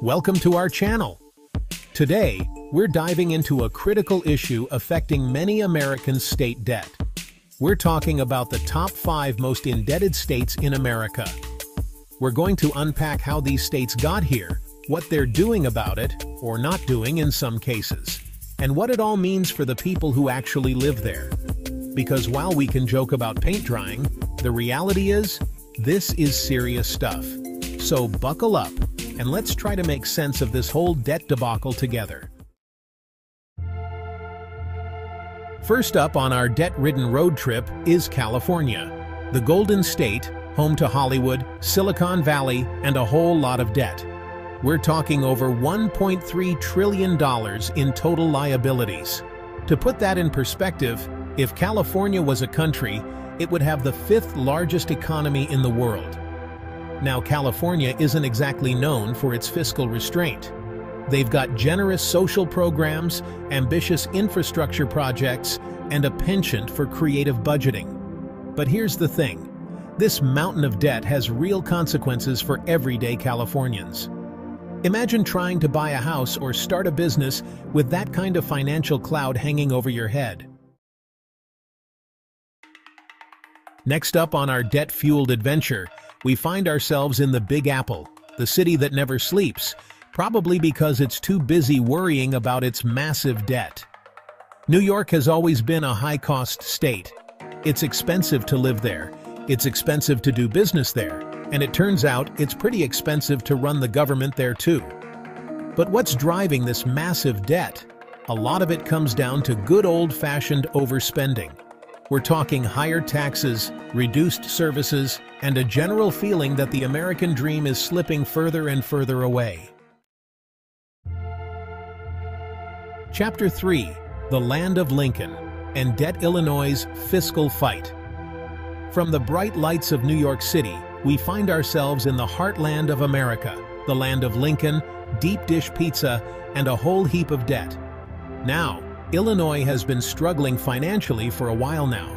Welcome to our channel. Today, we're diving into a critical issue affecting many Americans' state debt. We're talking about the top 5 most indebted states in America. We're going to unpack how these states got here, what they're doing about it, or not doing in some cases, and what it all means for the people who actually live there. Because while we can joke about paint drying, the reality is, this is serious stuff. So buckle up, and let's try to make sense of this whole debt debacle together. First up on our debt-ridden road trip is California, the Golden State, home to Hollywood, Silicon Valley, and a whole lot of debt. We're talking over $1.3 trillion in total liabilities. To put that in perspective, if California was a country, it would have the 5th largest economy in the world. Now, California isn't exactly known for its fiscal restraint. They've got generous social programs, ambitious infrastructure projects, and a penchant for creative budgeting. But here's the thing. This mountain of debt has real consequences for everyday Californians. Imagine trying to buy a house or start a business with that kind of financial cloud hanging over your head. Next up on our debt-fueled adventure, we find ourselves in the Big Apple, the city that never sleeps, probably because it's too busy worrying about its massive debt. New York has always been a high-cost state. It's expensive to live there, it's expensive to do business there, and it turns out it's pretty expensive to run the government there too. But what's driving this massive debt? A lot of it comes down to good old-fashioned overspending. We're talking higher taxes, reduced services, and a general feeling that the American dream is slipping further and further away. Chapter 3: The Land of Lincoln and Debt Illinois' Fiscal Fight. From the bright lights of New York City, we find ourselves in the heartland of America, the land of Lincoln, deep dish pizza, and a whole heap of debt. Now, Illinois has been struggling financially for a while now.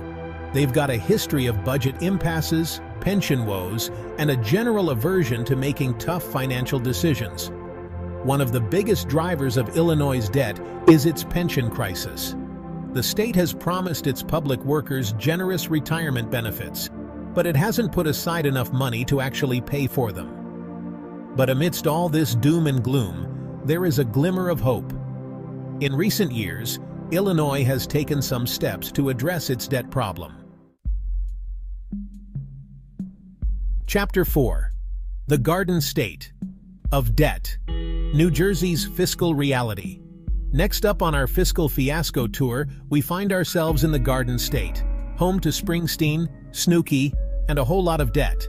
They've got a history of budget impasses, pension woes, and a general aversion to making tough financial decisions. One of the biggest drivers of Illinois' debt is its pension crisis. The state has promised its public workers generous retirement benefits, but it hasn't put aside enough money to actually pay for them. But amidst all this doom and gloom, there is a glimmer of hope. In recent years, Illinois has taken some steps to address its debt problem. Chapter 4: The Garden State of Debt, New Jersey's Fiscal Reality. Next up on our fiscal fiasco tour, we find ourselves in the Garden State, home to Springsteen, Snooki, and a whole lot of debt.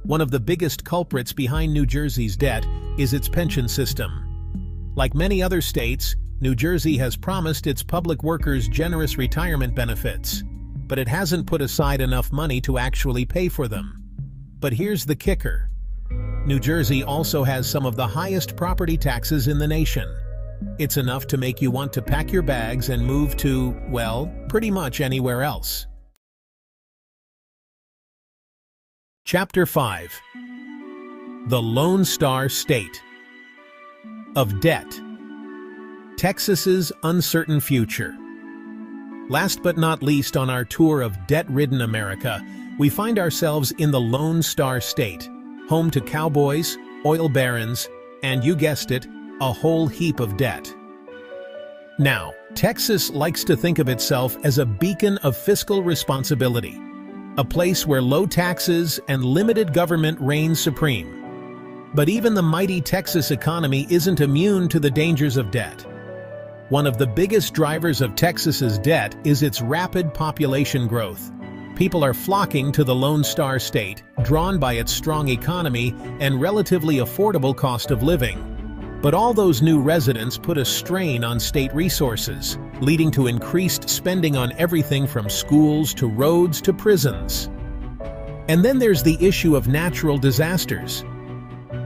One of the biggest culprits behind New Jersey's debt is its pension system. Like many other states, New Jersey has promised its public workers generous retirement benefits, but it hasn't put aside enough money to actually pay for them. But here's the kicker. New Jersey also has some of the highest property taxes in the nation. It's enough to make you want to pack your bags and move to, well, pretty much anywhere else. Chapter 5: The Lone Star State of Debt, Texas's Uncertain Future. Last but not least on our tour of debt-ridden America, we find ourselves in the Lone Star State, home to cowboys, oil barons, and you guessed it, a whole heap of debt. Now, Texas likes to think of itself as a beacon of fiscal responsibility, a place where low taxes and limited government reign supreme. But even the mighty Texas economy isn't immune to the dangers of debt. One of the biggest drivers of Texas's debt is its rapid population growth. People are flocking to the Lone Star State, drawn by its strong economy and relatively affordable cost of living. But all those new residents put a strain on state resources, leading to increased spending on everything from schools to roads to prisons. And then there's the issue of natural disasters.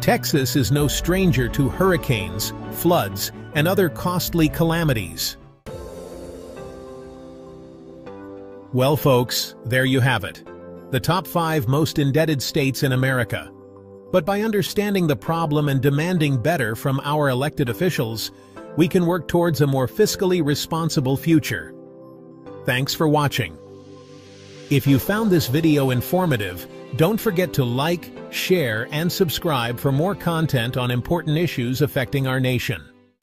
Texas is no stranger to hurricanes, floods, and other costly calamities. Well, folks, there you have it. The top 5 most indebted states in America. But by understanding the problem and demanding better from our elected officials, we can work towards a more fiscally responsible future. Thanks for watching. If you found this video informative, don't forget to like, share, and subscribe for more content on important issues affecting our nation.